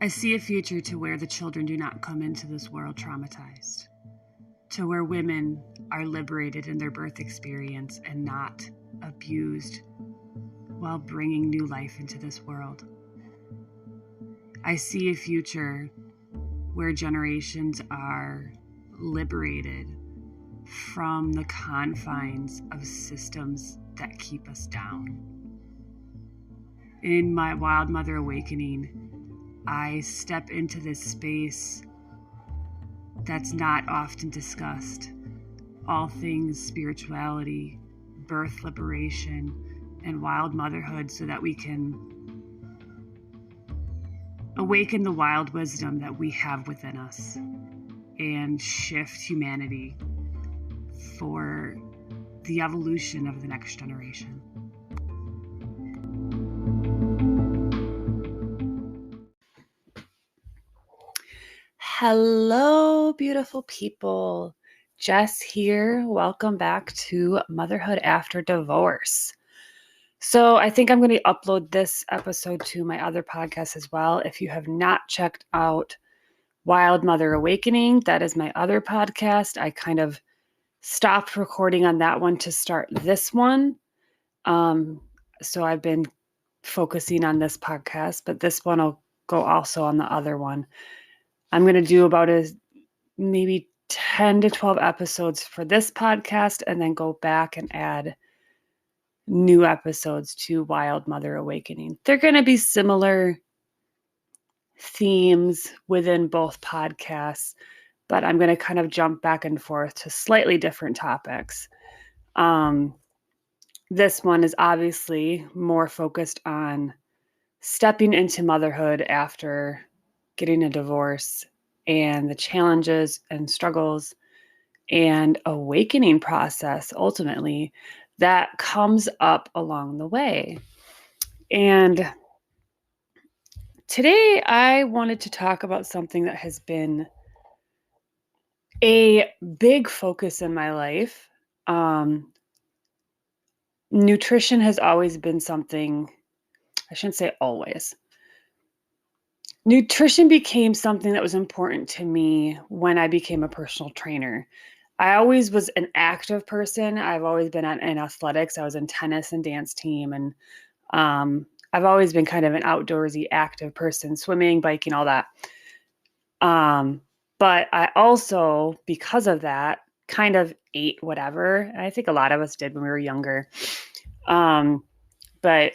I see a future to where the children do not come into this world traumatized, to where women are liberated in their birth experience and not abused while bringing new life into this world. I see a future where generations are liberated from the confines of systems that keep us down. In my Wild Mother Awakening, I step into this space that's not often discussed. All things spirituality, birth liberation, and wild motherhood, so that we can awaken the wild wisdom that we have within us and shift humanity for the evolution of the next generation. Hello, beautiful people. Jess here. Welcome back to Motherhood After Divorce. So I think I'm going to upload this episode to my other podcast as well. If you have not checked out Wild Mother Awakening, that is my other podcast. I kind of stopped recording on that one to start this one. So I've been focusing on this podcast, but this one will go also on the other one. I'm going to do about maybe 10 to 12 episodes for this podcast and then go back and add new episodes to Wild Mother Awakening. They're going to be similar themes within both podcasts, but I'm going to kind of jump back and forth to slightly different topics. This one is obviously more focused on stepping into motherhood after getting a divorce and the challenges and struggles and awakening process ultimately that comes up along the way. And today I wanted to talk about something that has been a big focus in my life. Nutrition has always been something, I shouldn't say always. Nutrition became something that was important to me when I became a personal trainer. I always was an active person. I've always been in athletics. I was in tennis and dance team. And I've always been kind of an outdoorsy, active person, swimming, biking, all that. But I also, because of that, kind of ate whatever. I think a lot of us did when we were younger. But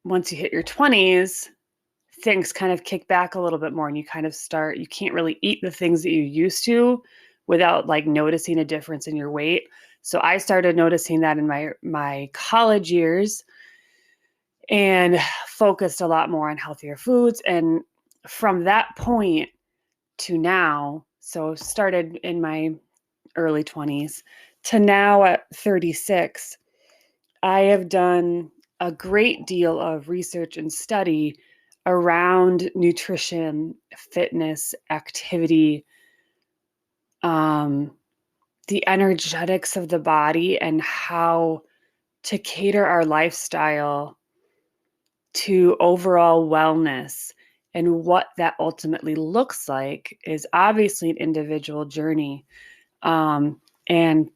once you hit your 20s, things kind of kick back a little bit more and you kind of you can't really eat the things that you used to without like noticing a difference in your weight. So I started noticing that in my college years and focused a lot more on healthier foods. And from that point to now, so started in my early 20s to now at 36, I have done a great deal of research and study around nutrition, fitness, activity, the energetics of the body, and how to cater our lifestyle to overall wellness. And what that ultimately looks like is obviously an individual journey. And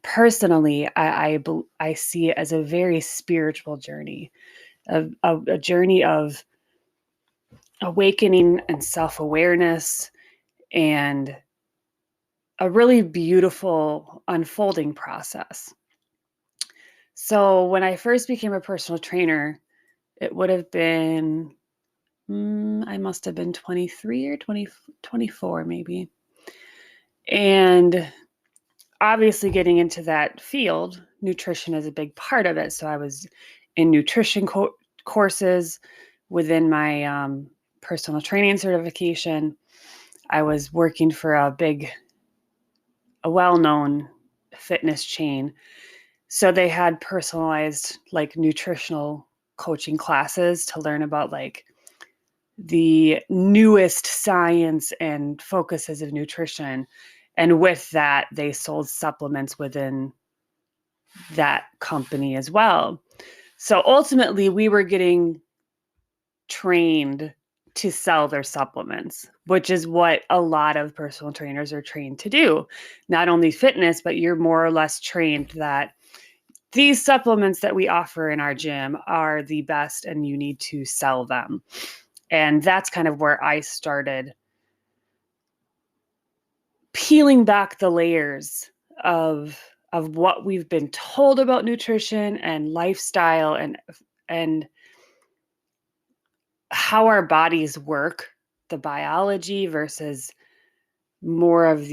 personally, I see it as a very spiritual journey, a journey of awakening and self-awareness and a really beautiful unfolding process. So when I first became a personal trainer, it would have been, I must have been 23 or 24 maybe. And obviously getting into that field, nutrition is a big part of it. So I was in nutrition courses within my personal training certification. I was working for a well-known fitness chain. So they had personalized like nutritional coaching classes to learn about like the newest science and focuses of nutrition. And with that, they sold supplements within that company as well. So ultimately, we were getting trained to sell their supplements, which is what a lot of personal trainers are trained to do. Not only fitness, but you're more or less trained that these supplements that we offer in our gym are the best and you need to sell them. And that's kind of where I started peeling back the layers of what we've been told about nutrition and lifestyle and how our bodies work, the biology versus more of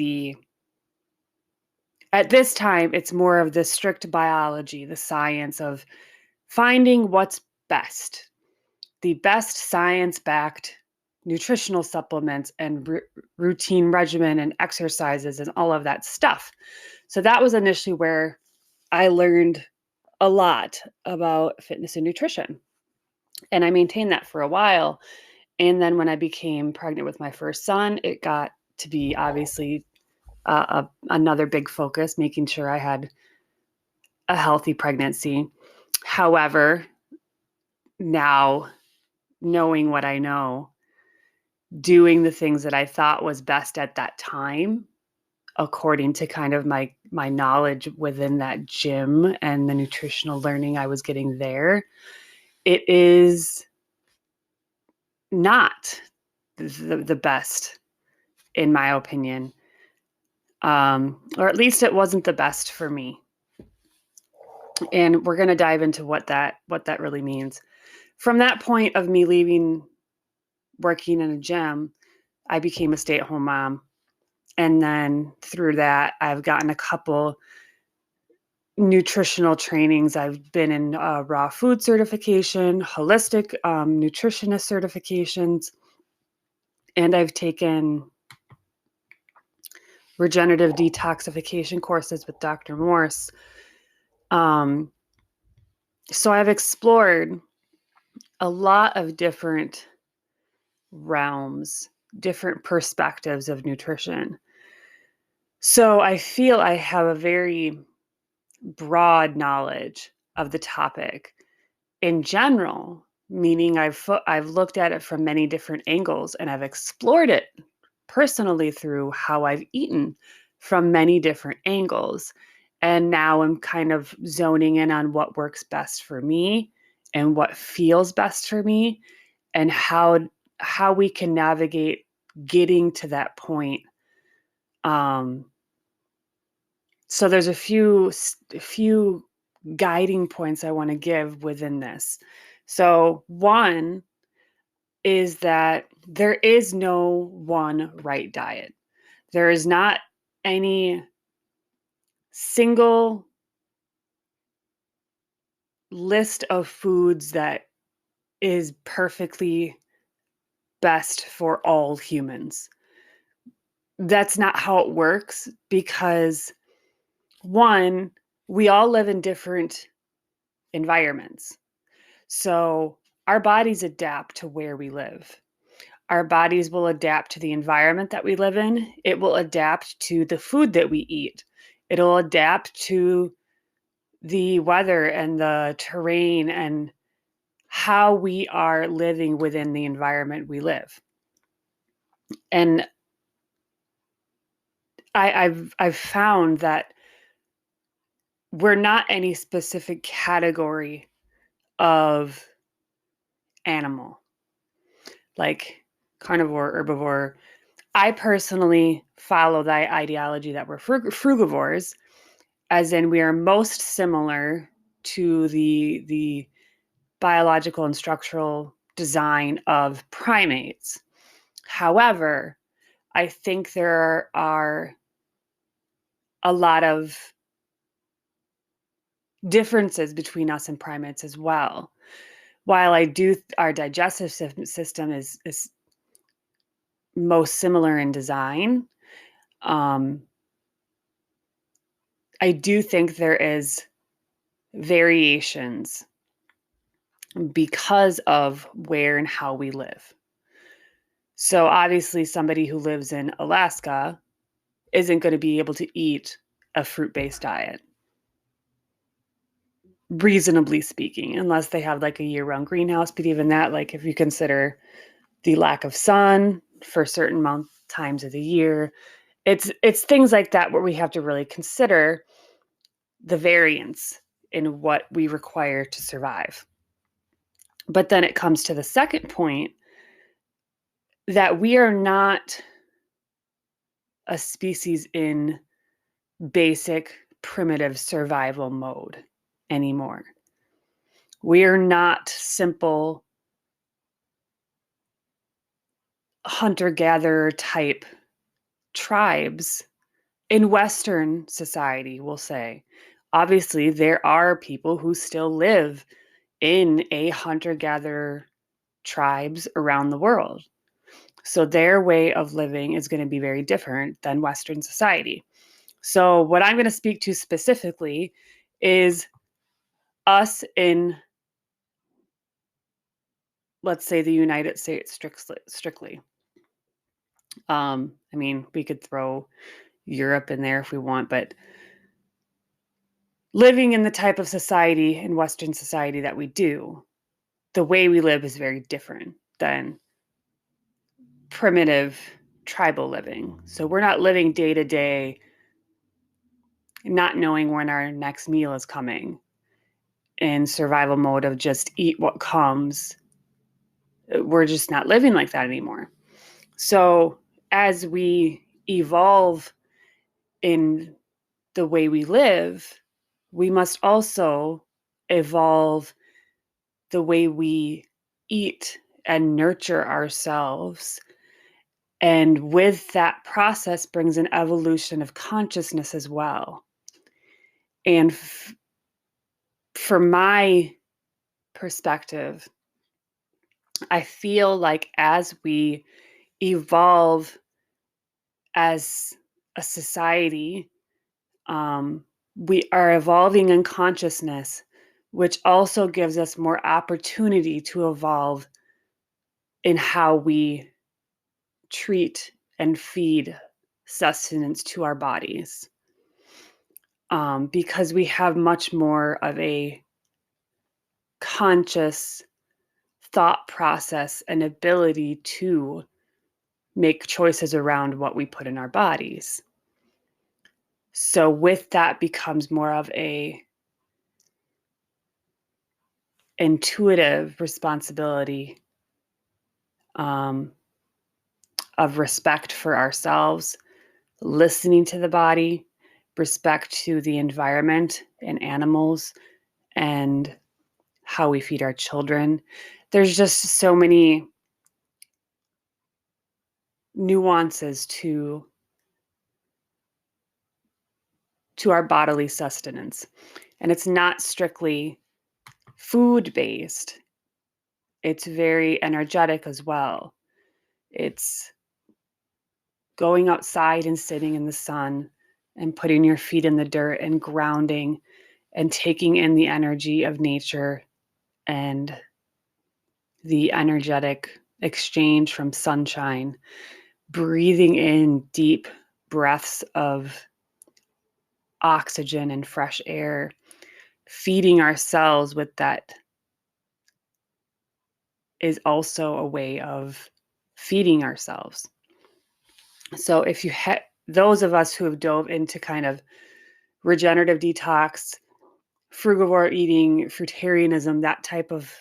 at this time, it's more of the strict biology, the science of finding what's best, the best science-backed nutritional supplements and routine regimen and exercises and all of that stuff. So that was initially where I learned a lot about fitness and nutrition. And I maintained that for a while. And then when I became pregnant with my first son, it got to be obviously another big focus, making sure I had a healthy pregnancy. However, now knowing what I know, doing the things that I thought was best at that time, according to kind of my knowledge within that gym and the nutritional learning I was getting there, it is not the best, in my opinion. Or at least it wasn't the best for me. And we're going to dive into what that really means. From that point of me leaving working in a gym, I became a stay-at-home mom. And then through that, I've gotten a couple nutritional trainings. I've been in raw food certification, holistic nutritionist certifications, and I've taken regenerative detoxification courses with Dr. Morse. So I've explored a lot of different realms, different perspectives of nutrition. So I feel I have a very broad knowledge of the topic in general, meaning I've looked at it from many different angles and I've explored it personally through how I've eaten from many different angles. And now I'm kind of zoning in on what works best for me and what feels best for me and how we can navigate getting to that point. So there's a few guiding points I want to give within this. So one is that there is no one right diet. There is not any single list of foods that is perfectly best for all humans. That's not how it works because one, we all live in different environments. So our bodies adapt to where we live. Our bodies will adapt to the environment that we live in. It will adapt to the food that we eat. It'll adapt to the weather and the terrain and how we are living within the environment we live. And I've found that we're not any specific category of animal, like carnivore, herbivore. I personally follow the ideology that we're frugivores, as in we are most similar to the biological and structural design of primates. However, I think there are a lot of differences between us and primates as well. While our digestive system is most similar in design, I do think there is variations because of where and how we live. So obviously somebody who lives in Alaska isn't going to be able to eat a fruit-based diet, reasonably speaking, unless they have like a year-round greenhouse. But even that, like if you consider the lack of sun for certain times of the year. It's things like that where we have to really consider the variance in what we require to survive. But then it comes to the second point that we are not a species in basic primitive survival mode anymore. We are not simple hunter-gatherer type tribes in Western society, we'll say. Obviously, there are people who still live in a hunter-gatherer tribes around the world. So their way of living is going to be very different than Western society. So what I'm going to speak to specifically is us in, let's say, the United States strictly. I mean, we could throw Europe in there if we want, but living in the type of society, in Western society that we do, the way we live is very different than primitive tribal living. So we're not living day to day, not knowing when our next meal is coming, in survival mode of just eat what comes. We're just not living like that anymore. So as we evolve in the way we live, we must also evolve the way we eat and nurture ourselves. And with that process brings an evolution of consciousness as well. And from my perspective, I feel like as we evolve as a society, we are evolving in consciousness, which also gives us more opportunity to evolve in how we treat and feed sustenance to our bodies. Because we have much more of a conscious thought process and ability to make choices around what we put in our bodies. So with that becomes more of a intuitive responsibility of respect for ourselves, listening to the body, respect to the environment and animals, and how we feed our children. There's just so many nuances to our bodily sustenance. And it's not strictly food-based. It's very energetic as well. It's going outside and sitting in the sun and putting your feet in the dirt and grounding and taking in the energy of nature and the energetic exchange from sunshine, breathing in deep breaths of oxygen and fresh air, feeding ourselves with that is also a way of feeding ourselves. So if you those of us who have dove into kind of regenerative detox, frugivore eating, fruitarianism, that type of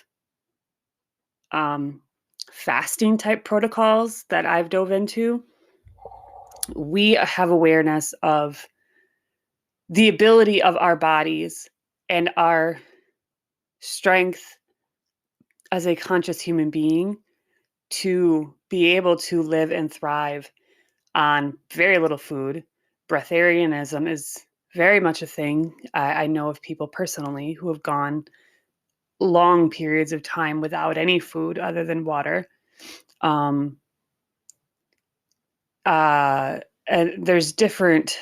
fasting type protocols that I've dove into, we have awareness of the ability of our bodies and our strength as a conscious human being to be able to live and thrive on very little food. Breatharianism is very much a thing. I know of people personally who have gone long periods of time without any food other than water. And there's different,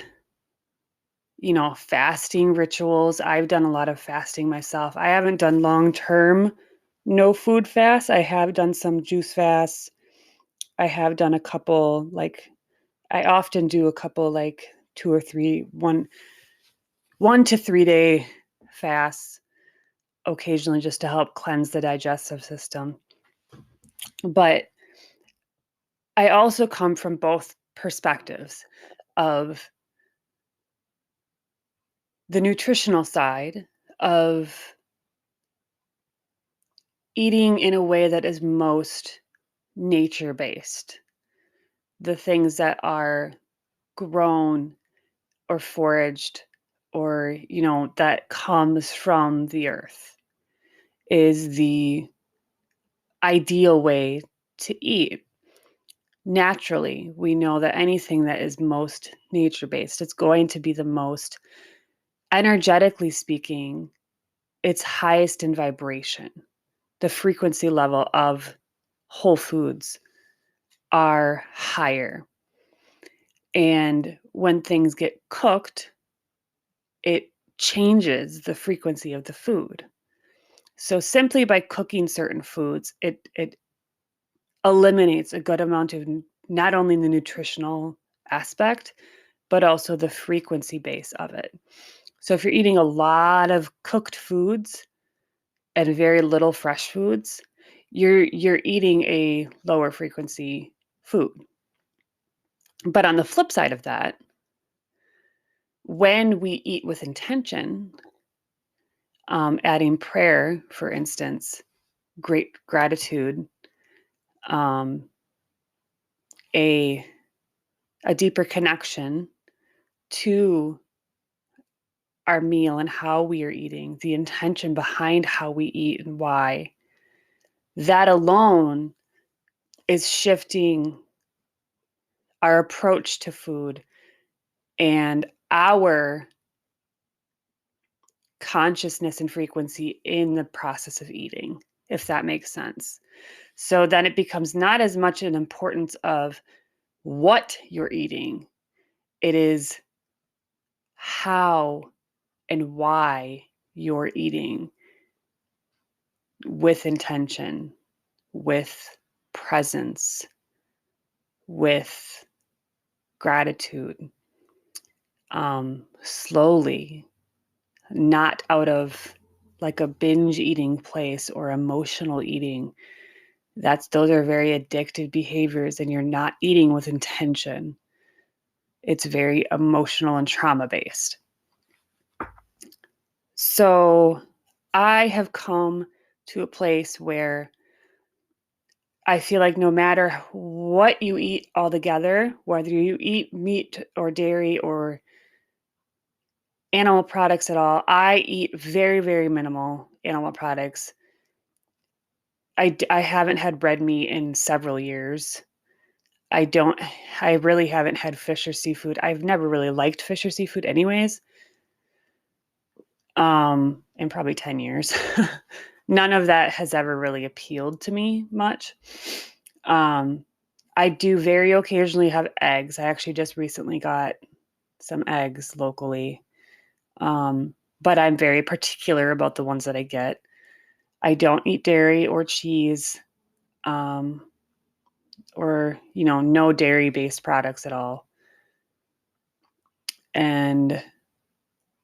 fasting rituals. I've done a lot of fasting myself. I haven't done long-term no food fasts. I have done some juice fasts. I have done a couple, I often do a couple, 2 or 3, 1 to 3 day fasts occasionally just to help cleanse the digestive system. But I also come from both perspectives of the nutritional side of eating in a way that is most nature-based. The things that are grown or foraged or, that comes from the earth is the ideal way to eat. Naturally, we know that anything that is most nature-based, it's going to be the most, energetically speaking, it's highest in vibration. The frequency level of whole foods are higher. And when things get cooked, it changes the frequency of the food. So simply by cooking certain foods, it eliminates a good amount of not only the nutritional aspect, but also the frequency base of it. So if you're eating a lot of cooked foods and very little fresh foods, you're eating a lower frequency food. But on the flip side of that, when we eat with intention, adding prayer, for instance, great gratitude, um, a deeper connection to our meal and how we are eating, the intention behind how we eat and why, that alone is shifting our approach to food and our consciousness and frequency in the process of eating, if that makes sense. So then it becomes not as much an importance of what you're eating, it is how and why you're eating with intention, with presence, with gratitude, slowly, not out of like a binge eating place or emotional eating. Those are very addictive behaviors, and you're not eating with intention. It's very emotional and trauma based. So I have come to a place where I feel like no matter what you eat altogether, whether you eat meat or dairy or animal products at all, I eat very, very minimal animal products. I haven't had red meat in several years. I really haven't had fish or seafood. I've never really liked fish or seafood anyways. In probably 10 years. None of that has ever really appealed to me much. I do very occasionally have eggs. I actually just recently got some eggs locally. But I'm very particular about the ones that I get. I don't eat dairy or cheese, or, no dairy-based products at all. And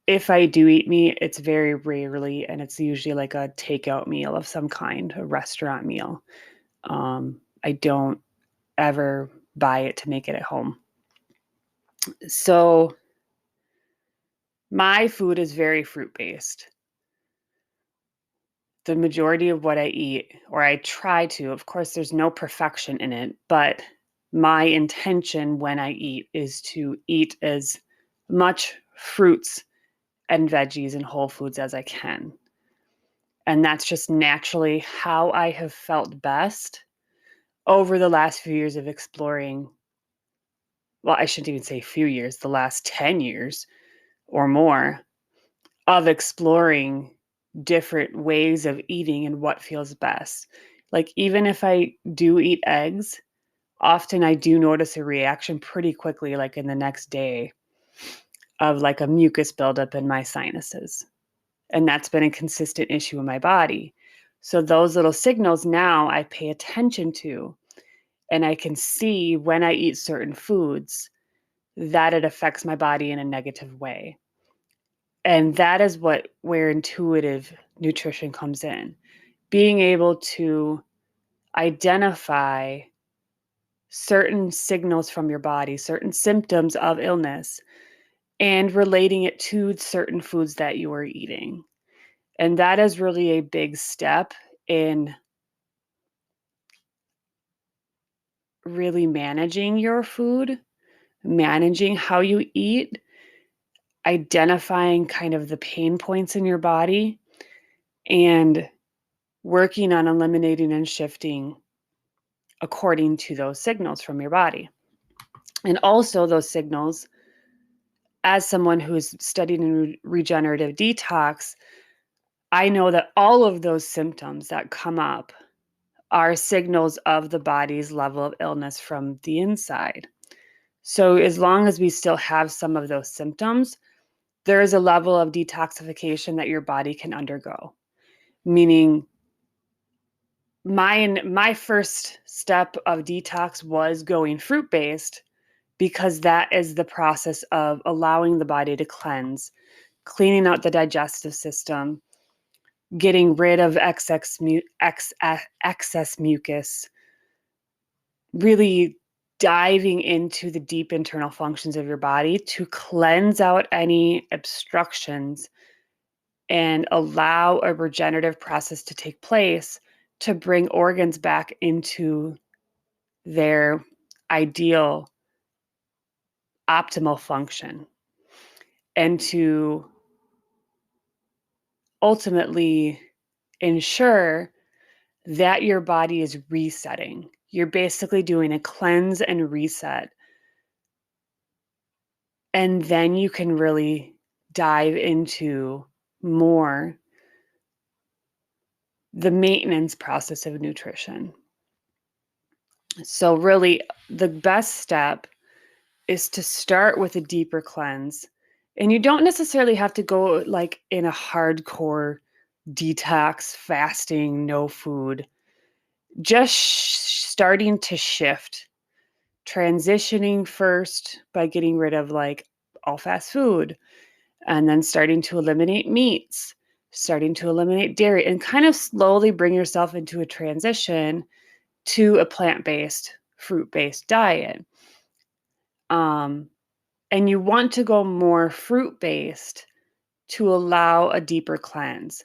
if I do eat meat, it's very rarely, and it's usually like a takeout meal of some kind, a restaurant meal. I don't ever buy it to make it at home. So my food is very fruit-based. The majority of what I eat, or I try to, of course, there's no perfection in it, but my intention when I eat is to eat as much fruits and veggies and whole foods as I can. And that's just naturally how I have felt best over the last few years of exploring. Well, I shouldn't even say a few years, the last 10 years or more of exploring different ways of eating and what feels best. Like, even if I do eat eggs, often I do notice a reaction pretty quickly, like in the next day, of like a mucus buildup in my sinuses. And that's been a consistent issue in my body. So those little signals now I pay attention to, and I can see when I eat certain foods that it affects my body in a negative way. And that is where intuitive nutrition comes in. Being able to identify certain signals from your body, certain symptoms of illness, and relating it to certain foods that you are eating. And that is really a big step in really managing your food, managing how you eat, identifying kind of the pain points in your body, and working on eliminating and shifting according to those signals from your body. And also, those signals, as someone who's studied in regenerative detox, I know that all of those symptoms that come up are signals of the body's level of illness from the inside. So, as long as we still have some of those symptoms, there is a level of detoxification that your body can undergo. Meaning, my first step of detox was going fruit-based, because that is the process of allowing the body to cleanse, cleaning out the digestive system, getting rid of excess mucus, really diving into the deep internal functions of your body to cleanse out any obstructions and allow a regenerative process to take place to bring organs back into their ideal, optimal function, and to ultimately ensure that your body is resetting. You're basically doing a cleanse and reset. And then you can really dive into more the maintenance process of nutrition. So, really, the best step is to start with a deeper cleanse. And you don't necessarily have to go like in a hardcore detox, fasting, no food. Just starting to shift, transitioning first by getting rid of like all fast food, and then starting to eliminate meats, starting to eliminate dairy, and kind of slowly bring yourself into a transition to a plant-based, fruit-based diet. And you want to go more fruit-based to allow a deeper cleanse.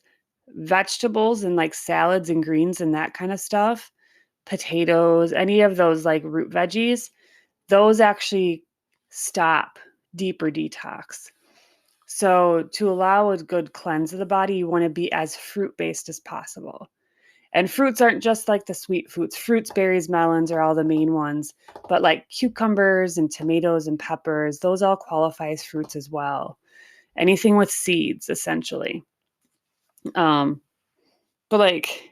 Vegetables and like salads and greens and that kind of stuff, potatoes, any of those like root veggies, those actually stop deeper detox. So to allow a good cleanse of the body, you want to be as fruit-based as possible. And fruits aren't just like the sweet fruits. Fruits, berries, melons are all the main ones. But like cucumbers and tomatoes and peppers, those all qualify as fruits as well. Anything with seeds, essentially. But like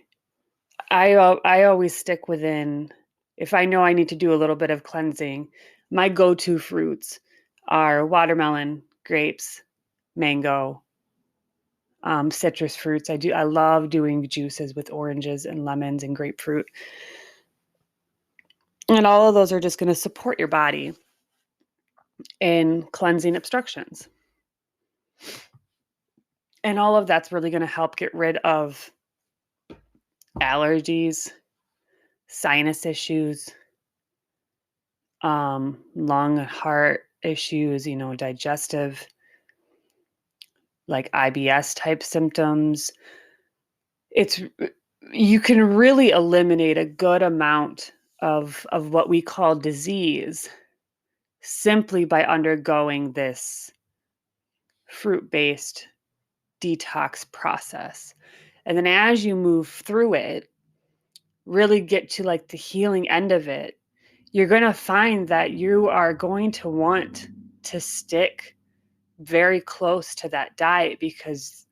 I always stick within, if I know I need to do a little bit of cleansing, my go-to fruits are watermelon, grapes, mango, citrus fruits. I love doing juices with oranges and lemons and grapefruit. And all of those are just going to support your body in cleansing obstructions. And all of that's really going to help get rid of allergies, sinus issues, lung and heart issues, digestive, like IBS type symptoms. You can really eliminate a good amount of what we call disease simply by undergoing this fruit-based detox process. And then as you move through it, really get to like the healing end of it, you're going to find that you are going to want to stick very close to that diet because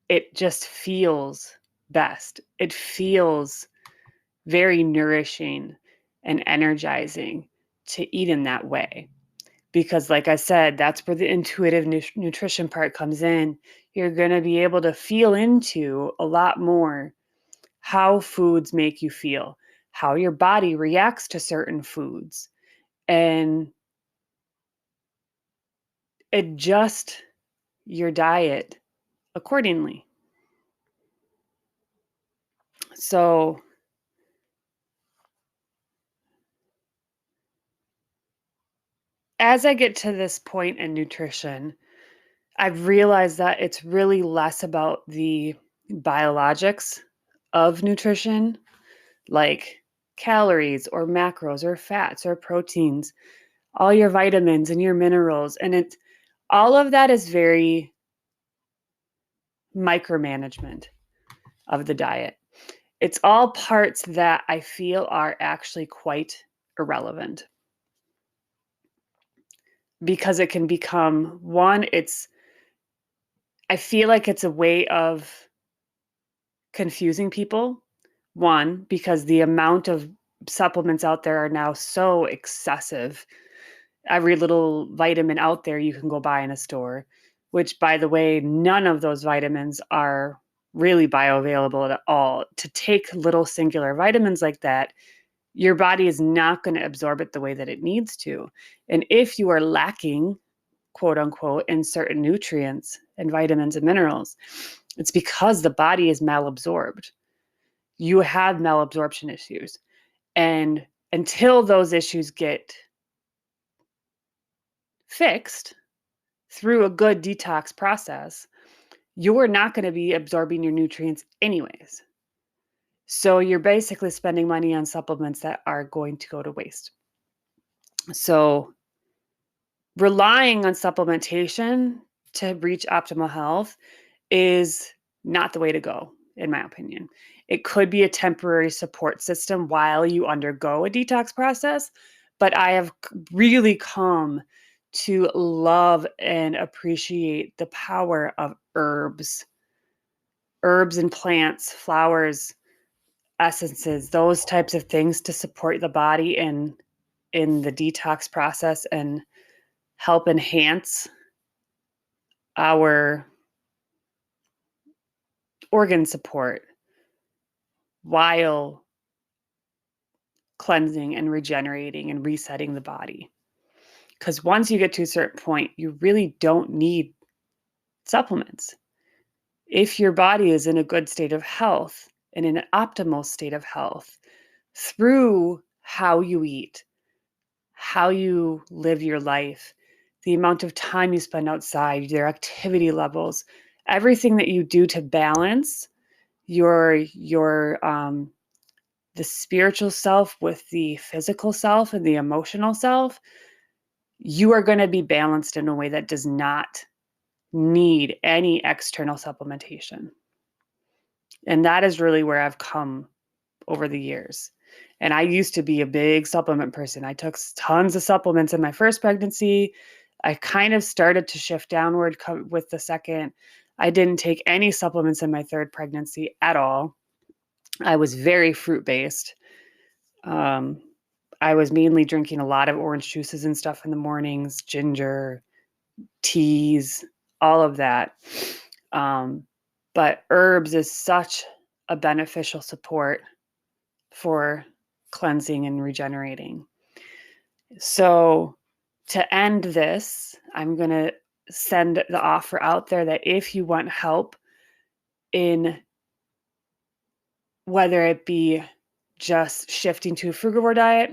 it just feels best. It feels very nourishing and energizing to eat in that way. Because like I said, that's where the intuitive nutrition part comes in. You're going to be able to feel into a lot more how foods make you feel, how your body reacts to certain foods, and adjust your diet accordingly. So as I get to this point in nutrition, I've realized that it's really less about the biologics of nutrition, like calories or macros or fats or proteins, all your vitamins and your minerals. And it's all of that is very micromanagement of the diet. It's all parts that I feel are actually quite irrelevant because it can become one, I feel like it's a way of confusing people. One, because the amount of supplements out there are now so excessive. Every little vitamin out there you can go buy in a store, which, by the way, none of those vitamins are really bioavailable at all. To take little singular vitamins like that, your body is not going to absorb it the way that it needs to. And if you are lacking, quote unquote, in certain nutrients and vitamins and minerals, it's because the body is malabsorbed. You have malabsorption issues. And until those issues get fixed through a good detox process, you're not going to be absorbing your nutrients anyways. So you're basically spending money on supplements that are going to go to waste. So relying on supplementation to reach optimal health is not the way to go, in my opinion. It could be a temporary support system while you undergo a detox process, but I have really come to love and appreciate the power of herbs and plants, flowers, essences, those types of things to support the body in the detox process and help enhance our organ support while cleansing and regenerating and resetting the body. Because once you get to a certain point, you really don't need supplements. If your body is in a good state of health and in an optimal state of health through how you eat, how you live your life, the amount of time you spend outside, your activity levels, everything that you do to balance your the spiritual self with the physical self and the emotional self, you are going to be balanced in a way that does not need any external supplementation. And that is really where I've come over the years. And I used to be a big supplement person. I took tons of supplements in my first pregnancy. I kind of started to shift downward with the second. I didn't take any supplements in my third pregnancy at all. I was very fruit-based. I was mainly drinking a lot of orange juices and stuff in the mornings, ginger, teas, all of that. But herbs is such a beneficial support for cleansing and regenerating. So to end this, I'm going to send the offer out there that if you want help in whether it be just shifting to a frugivore diet,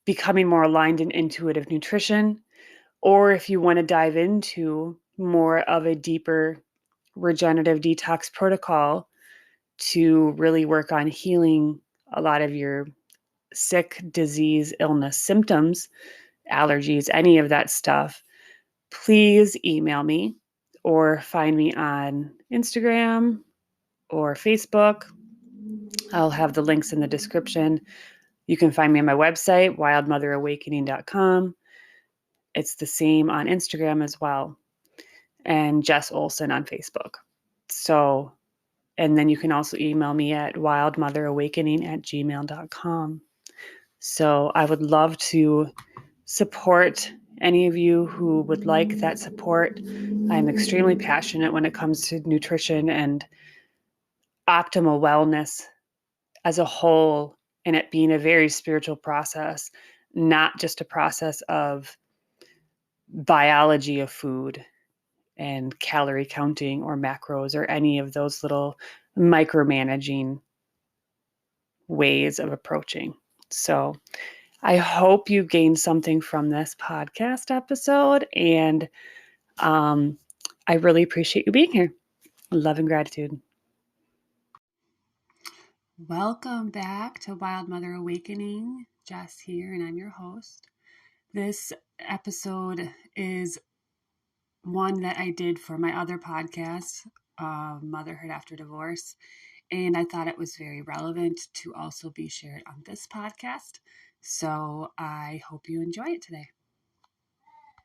becoming more aligned in intuitive nutrition, or if you want to dive into more of a deeper regenerative detox protocol to really work on healing a lot of your sick, disease, illness symptoms, allergies, any of that stuff, please email me or find me on Instagram or Facebook. I'll have the links in the description. You can find me on my website, wildmotherawakening.com. It's the same on Instagram as well, and Jess Olson on Facebook. So, and then you can also email me at wildmotherawakening@gmail.com. So I would love to support any of you who would like that support. I'm extremely passionate when it comes to nutrition and optimal wellness as a whole, and it being a very spiritual process, not just a process of biology of food and calorie counting or macros or any of those little micromanaging ways of approaching. So I hope you gained something from this podcast episode, and I really appreciate you being here. Love and gratitude. Welcome back to Wild Mother Awakening. Jess here, and I'm your host. This episode is one that I did for my other podcast, Motherhood After Divorce, and I thought it was very relevant to also be shared on this podcast. So I hope you enjoy it today.